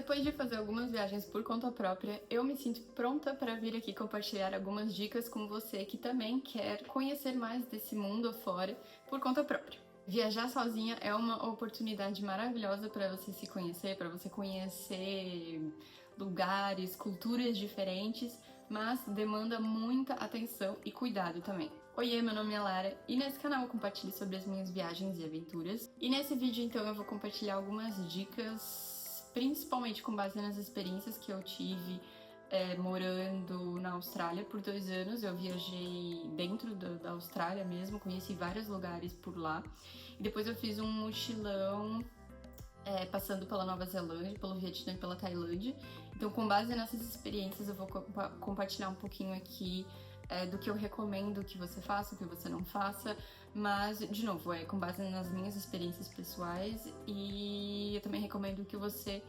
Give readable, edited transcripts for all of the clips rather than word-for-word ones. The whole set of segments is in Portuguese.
Depois de fazer algumas viagens por conta própria, eu me sinto pronta para vir aqui compartilhar algumas dicas com você que também quer conhecer mais desse mundo afora por conta própria. Viajar sozinha é uma oportunidade maravilhosa para você se conhecer, para você conhecer lugares, culturas diferentes, mas demanda muita atenção e cuidado também. Oiê, meu nome é Lara e nesse canal eu compartilho sobre as minhas viagens e aventuras. E nesse vídeo então eu vou compartilhar algumas dicas, principalmente com base nas experiências que eu tive morando na Austrália por 2 anos. Eu viajei dentro da Austrália mesmo, conheci vários lugares por lá. E depois eu fiz um mochilão passando pela Nova Zelândia, pelo Vietnã e pela Tailândia. Então, com base nessas experiências, eu vou compartilhar um pouquinho aqui do que eu recomendo que você faça, o que você não faça, mas, de novo, com base nas minhas experiências pessoais, e eu também recomendo que você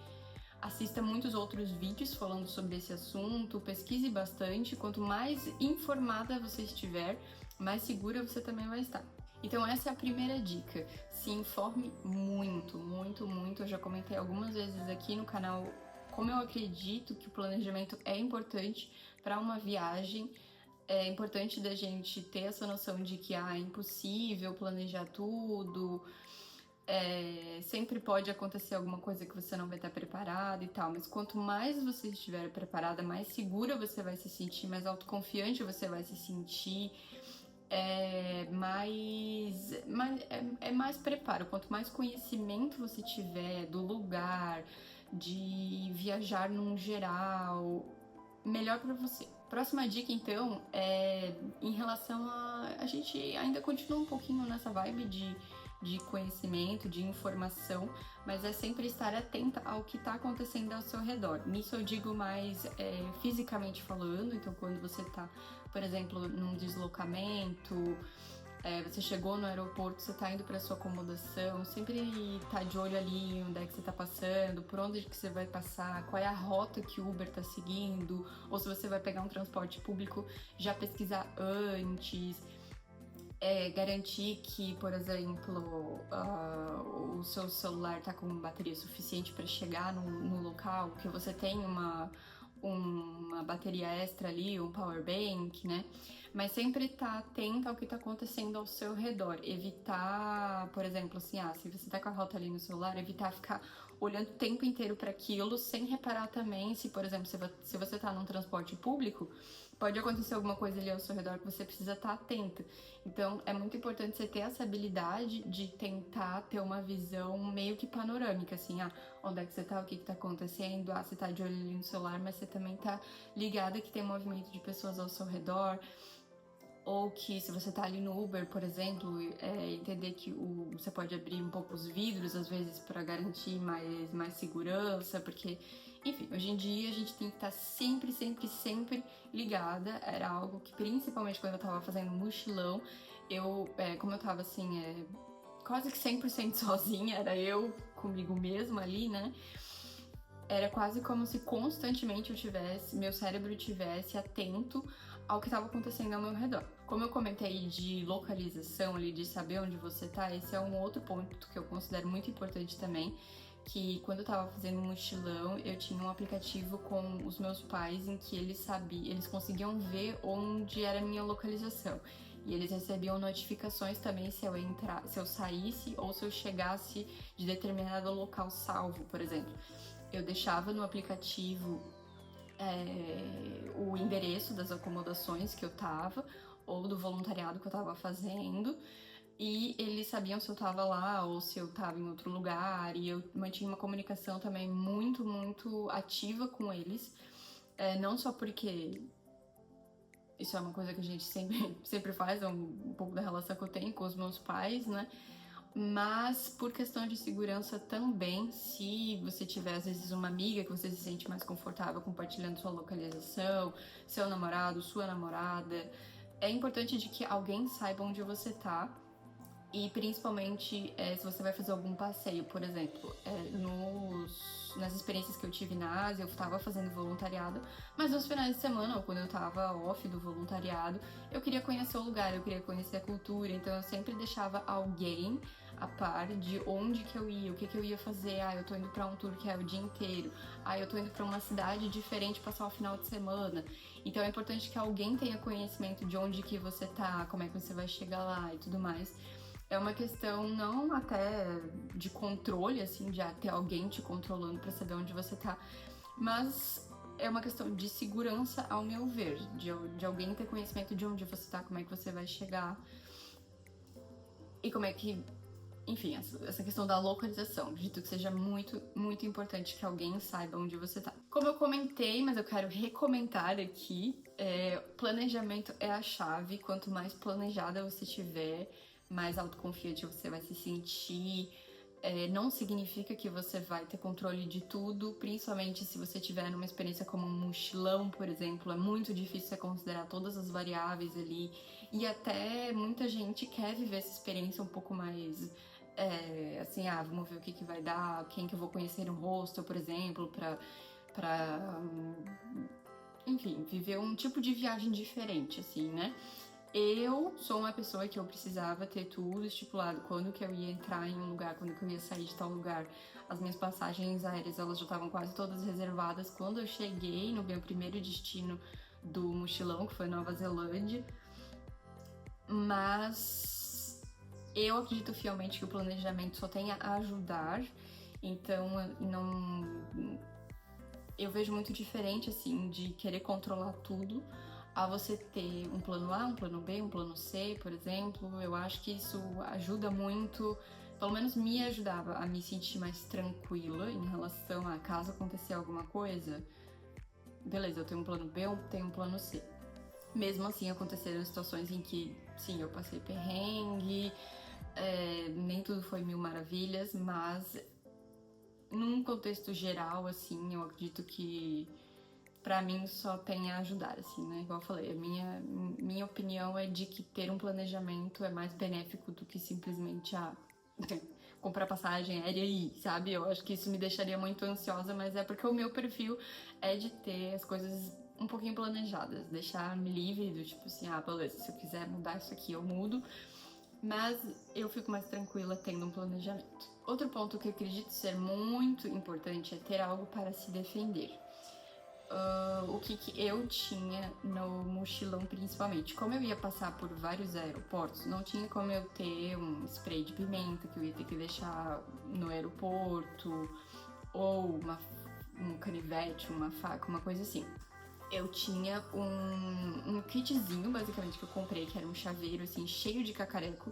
assista muitos outros vídeos falando sobre esse assunto, pesquise bastante. Quanto mais informada você estiver, mais segura você também vai estar. Então essa é a primeira dica, se informe muito, muito, muito. Eu já comentei algumas vezes aqui no canal como eu acredito que o planejamento é importante para uma viagem. É importante da gente ter essa noção de que é impossível planejar tudo, sempre pode acontecer alguma coisa que você não vai estar preparada e tal, mas quanto mais você estiver preparada, mais segura você vai se sentir, mais autoconfiante você vai se sentir, mais preparo. Quanto mais conhecimento você tiver do lugar, de viajar num geral, melhor para você. Próxima dica, então, é em relação a gente ainda continua um pouquinho nessa vibe de conhecimento, de informação, mas é sempre estar atenta ao que está acontecendo ao seu redor. Nisso eu digo mais fisicamente falando. Então, quando você está, por exemplo, num deslocamento, você chegou no aeroporto, você tá indo para sua acomodação, sempre tá de olho ali onde é que você tá passando, por onde que você vai passar, qual é a rota que o Uber tá seguindo, ou se você vai pegar um transporte público, já pesquisar antes. Garantir que, por exemplo, o seu celular tá com bateria suficiente para chegar no local, que você tem uma bateria extra ali, um power bank, né? Mas sempre tá atento ao que tá acontecendo ao seu redor. Evitar, por exemplo, assim, se você tá com a rota ali no celular, evitar ficar olhando o tempo inteiro para aquilo, sem reparar também se, por exemplo, se você tá num transporte público, pode acontecer alguma coisa ali ao seu redor que você precisa estar atenta. Então, é muito importante você ter essa habilidade de tentar ter uma visão meio que panorâmica, assim, onde é que você tá, o que tá acontecendo, você tá de olho ali no celular, mas você também tá ligada que tem movimento de pessoas ao seu redor. Ou que se você tá ali no Uber, por exemplo, entender que você pode abrir um pouco os vidros, às vezes, para garantir mais segurança, porque, enfim, hoje em dia a gente tem que estar sempre, sempre, sempre ligada. Era algo que, principalmente quando eu tava fazendo mochilão, como eu tava assim, quase que 100% sozinha, era eu comigo mesma ali, né? Era quase como se constantemente meu cérebro tivesse atento ao que estava acontecendo ao meu redor. Como eu comentei de localização ali, de saber onde você tá, esse é um outro ponto que eu considero muito importante também, que quando eu tava fazendo um mochilão, eu tinha um aplicativo com os meus pais em que eles conseguiam ver onde era a minha localização. E eles recebiam notificações também se eu saísse ou se eu chegasse de determinado local salvo, por exemplo. Eu deixava no aplicativo o endereço das acomodações que eu tava, ou do voluntariado que eu tava fazendo, e eles sabiam se eu tava lá ou se eu tava em outro lugar, e eu mantinha uma comunicação também muito, muito ativa com eles, não só porque isso é uma coisa que a gente sempre faz, é um pouco da relação que eu tenho com os meus pais, né? Mas por questão de segurança também, se você tiver às vezes uma amiga que você se sente mais confortável compartilhando sua localização, seu namorado, sua namorada, é importante de que alguém saiba onde você tá, E principalmente se você vai fazer algum passeio, por exemplo, nas experiências que eu tive na Ásia, eu estava fazendo voluntariado, mas nos finais de semana, ou quando eu estava off do voluntariado, eu queria conhecer o lugar, eu queria conhecer a cultura, então eu sempre deixava alguém a par de onde que eu ia, o que que eu ia fazer. Eu tô indo pra um tour que é o dia inteiro, eu tô indo pra uma cidade diferente passar o final de semana. Então é importante que alguém tenha conhecimento de onde que você tá, como é que você vai chegar lá e tudo mais. É uma questão não até de controle, assim, de ter alguém te controlando pra saber onde você tá, mas é uma questão de segurança, ao meu ver, de alguém ter conhecimento de onde você tá, como é que você vai chegar e como é que... Enfim, essa questão da localização, acredito que seja muito, muito importante que alguém saiba onde você tá. Como eu comentei, mas eu quero recomentar aqui, planejamento é a chave. Quanto mais planejada você tiver, mais autoconfiante você vai se sentir. Não significa que você vai ter controle de tudo, principalmente se você tiver numa experiência como um mochilão, por exemplo. É muito difícil você considerar todas as variáveis ali, e até muita gente quer viver essa experiência um pouco mais assim, vamos ver o que vai dar, quem que eu vou conhecer no hostel, por exemplo, enfim, viver um tipo de viagem diferente, assim, né? Eu sou uma pessoa que eu precisava ter tudo estipulado, quando que eu ia entrar em um lugar, quando que eu ia sair de tal lugar. As minhas passagens aéreas, elas já estavam quase todas reservadas. Quando eu cheguei no meu primeiro destino do mochilão, que foi Nova Zelândia, mas eu acredito fielmente que o planejamento só tem a ajudar, então eu vejo muito diferente, assim, de querer controlar tudo a você ter um plano A, um plano B, um plano C, por exemplo. Eu acho que isso ajuda muito, pelo menos me ajudava a me sentir mais tranquila em relação a caso acontecer alguma coisa. Beleza, eu tenho um plano B, eu tenho um plano C. Mesmo assim, aconteceram situações em que, sim, eu passei perrengue, nem tudo foi mil maravilhas, mas num contexto geral, assim, eu acredito que pra mim só tem a ajudar, assim, né? Igual eu falei, a minha opinião é de que ter um planejamento é mais benéfico do que simplesmente comprar passagem aérea e ir, sabe? Eu acho que isso me deixaria muito ansiosa, mas é porque o meu perfil é de ter as coisas um pouquinho planejadas, deixar-me livre do tipo assim, beleza, se eu quiser mudar isso aqui eu mudo, mas eu fico mais tranquila tendo um planejamento. Outro ponto que eu acredito ser muito importante é ter algo para se defender. O que eu tinha no mochilão principalmente. Como eu ia passar por vários aeroportos, não tinha como eu ter um spray de pimenta que eu ia ter que deixar no aeroporto, ou um canivete, uma faca, uma coisa assim. Eu tinha um kitzinho, basicamente, que eu comprei, que era um chaveiro, assim, cheio de cacareco,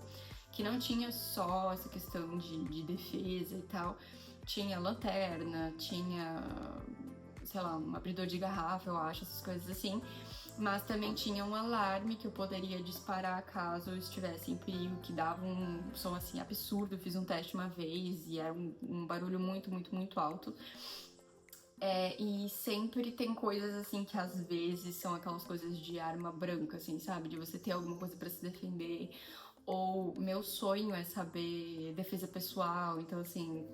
que não tinha só essa questão de defesa e tal. Tinha lanterna, tinha, sei lá, um abridor de garrafa, eu acho, essas coisas assim. Mas também tinha um alarme que eu poderia disparar caso eu estivesse em perigo, que dava um som, assim, absurdo. Eu fiz um teste uma vez e era um barulho muito, muito, muito alto. E sempre tem coisas assim que às vezes são aquelas coisas de arma branca, assim, sabe? De você ter alguma coisa pra se defender. Ou meu sonho é saber defesa pessoal, então assim,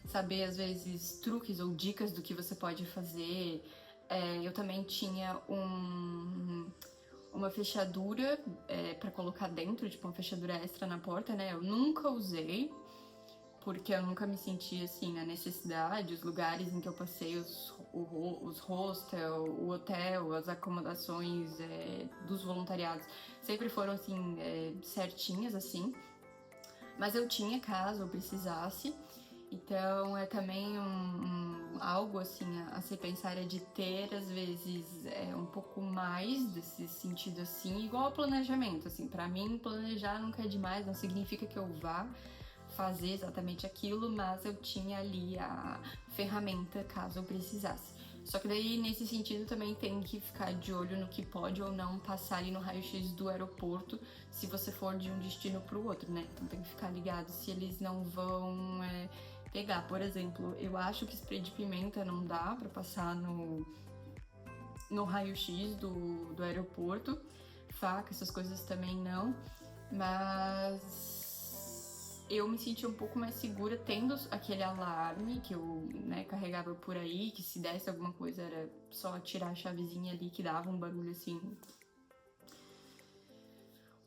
saber às vezes truques ou dicas do que você pode fazer. Eu também tinha uma fechadura pra colocar dentro, tipo uma fechadura extra na porta, né? Eu nunca usei, porque eu nunca me senti assim na necessidade. Os lugares em que eu passei, os hostel, o hotel, as acomodações dos voluntariados sempre foram assim certinhas assim, mas eu tinha caso eu precisasse. Então é também algo assim a se pensar, de ter às vezes um pouco mais desse sentido assim, igual ao planejamento, assim, para mim planejar nunca é demais, não significa que eu vá fazer exatamente aquilo, mas eu tinha ali a ferramenta caso eu precisasse. Só que daí, nesse sentido, também tem que ficar de olho no que pode ou não passar ali no raio-x do aeroporto, se você for de um destino para o outro, né? Então tem que ficar ligado se eles não vão pegar. Por exemplo, eu acho que spray de pimenta não dá para passar no raio-x do aeroporto, faca, essas coisas também não. Mas eu me sentia um pouco mais segura tendo aquele alarme que eu, né, carregava por aí, que se desse alguma coisa era só tirar a chavezinha ali que dava um barulho assim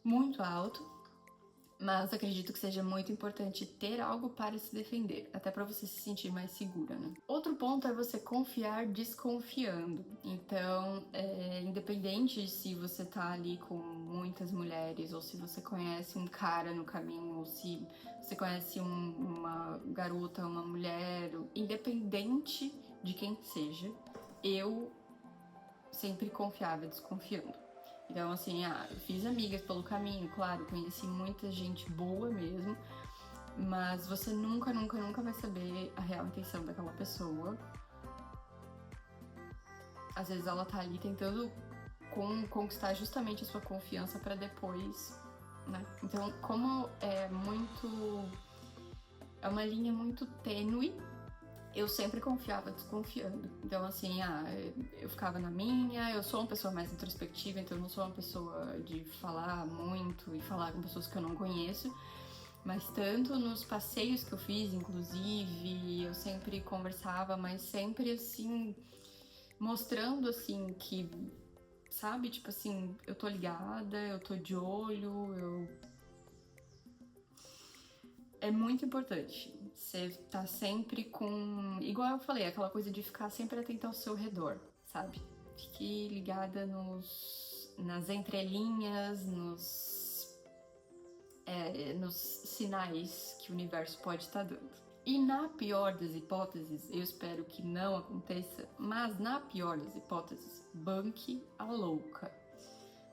muito alto. Mas acredito que seja muito importante ter algo para se defender, até para você se sentir mais segura, né? Outro ponto é você confiar desconfiando. Então, independente se você tá ali com muitas mulheres, ou se você conhece um cara no caminho, ou se você conhece uma garota, uma mulher, independente de quem seja, eu sempre confiava desconfiando. Então, assim, fiz amigas pelo caminho, claro, conheci muita gente boa mesmo, mas você nunca, nunca, nunca vai saber a real intenção daquela pessoa. Às vezes ela tá ali tentando conquistar justamente a sua confiança para depois, né? Então, como é uma linha muito tênue, eu sempre confiava desconfiando. Então, assim, eu ficava na minha, eu sou uma pessoa mais introspectiva, então eu não sou uma pessoa de falar muito e falar com pessoas que eu não conheço. Mas tanto nos passeios que eu fiz, inclusive, eu sempre conversava, mas sempre, assim, mostrando, assim, que, sabe? Tipo assim, eu tô ligada, eu tô de olho, É muito importante você tá sempre com... Igual eu falei, aquela coisa de ficar sempre atenta ao seu redor, sabe? Fique ligada nas entrelinhas, nos sinais que o universo pode estar dando. E na pior das hipóteses, eu espero que não aconteça, mas na pior das hipóteses, banque a louca.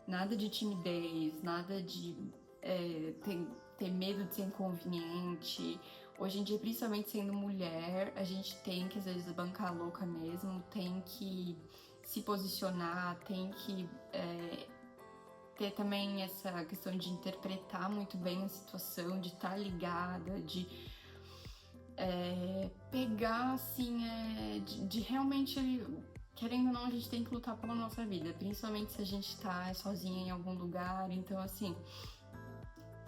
Nada de timidez, nada de ter medo de ser inconveniente. Hoje em dia, principalmente sendo mulher, a gente tem que às vezes bancar a louca mesmo, tem que se posicionar, tem que ter também essa questão de interpretar muito bem a situação, de estar ligada, de pegar assim, de realmente, querendo ou não, a gente tem que lutar pela nossa vida, principalmente se a gente tá sozinha em algum lugar. Então, assim,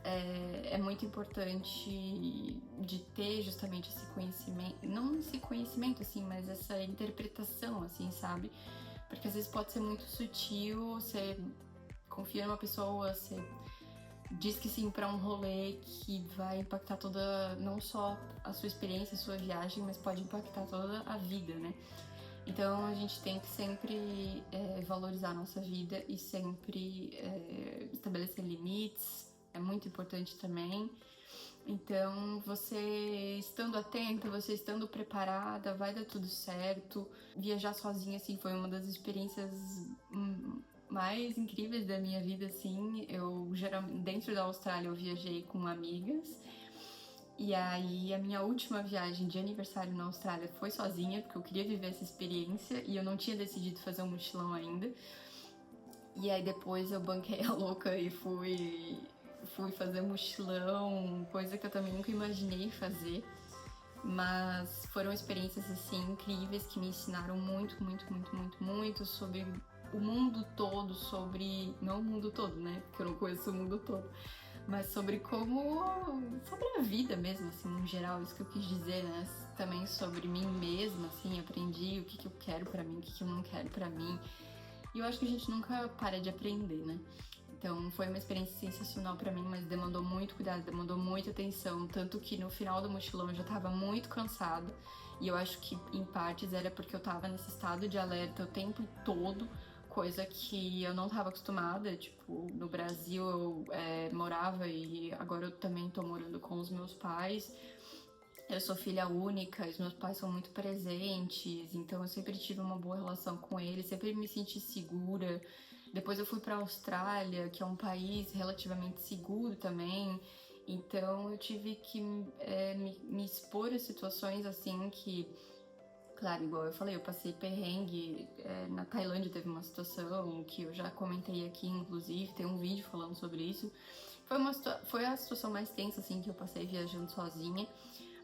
é muito importante de ter justamente esse conhecimento, não esse conhecimento, assim, mas essa interpretação, assim, sabe? Porque às vezes pode ser muito sutil, você confia numa pessoa, você diz que sim para um rolê que vai impactar toda, não só a sua experiência, a sua viagem, mas pode impactar toda a vida, né? Então a gente tem que sempre valorizar a nossa vida e sempre estabelecer limites, é muito importante também. Então, você estando atenta, você estando preparada, vai dar tudo certo. Viajar sozinha, assim, foi uma das experiências mais incríveis da minha vida, assim. Eu, geralmente, dentro da Austrália, eu viajei com amigas. E aí, a minha última viagem de aniversário na Austrália foi sozinha, porque eu queria viver essa experiência e eu não tinha decidido fazer um mochilão ainda. E aí, depois eu banquei a louca e fui fazer mochilão, coisa que eu também nunca imaginei fazer. Mas foram experiências, assim, incríveis que me ensinaram muito, muito, muito, muito, muito sobre o mundo todo, não o mundo todo, né? Porque eu não conheço o mundo todo. Mas sobre sobre a vida mesmo, assim, no geral, isso que eu quis dizer, né? Também sobre mim mesma, assim, aprendi o que eu quero pra mim, o que eu não quero pra mim. E eu acho que a gente nunca para de aprender, né? Então foi uma experiência sensacional pra mim, mas demandou muito cuidado, demandou muita atenção, tanto que no final do mochilão eu já tava muito cansada, e eu acho que em partes era porque eu tava nesse estado de alerta o tempo todo, coisa que eu não tava acostumada. Tipo, no Brasil eu morava e agora eu também tô morando com os meus pais. Eu sou filha única, os meus pais são muito presentes, então eu sempre tive uma boa relação com eles, sempre me senti segura. Depois eu fui para a Austrália, que é um país relativamente seguro também, então eu tive que me expor a situações assim que, claro, igual eu falei, eu passei perrengue. Na Tailândia teve uma situação que eu já comentei aqui, inclusive, tem um vídeo falando sobre isso. Foi a situação mais tensa assim que eu passei viajando sozinha.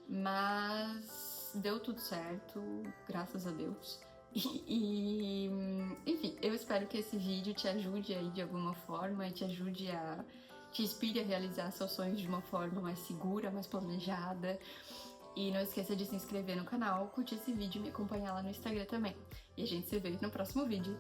Mas deu tudo certo, graças a Deus. Enfim, eu espero que esse vídeo te ajude aí de alguma forma e te ajude a te inspire a realizar seus sonhos de uma forma mais segura, mais planejada. E não esqueça de se inscrever no canal, curtir esse vídeo e me acompanhar lá no Instagram também. E a gente se vê no próximo vídeo.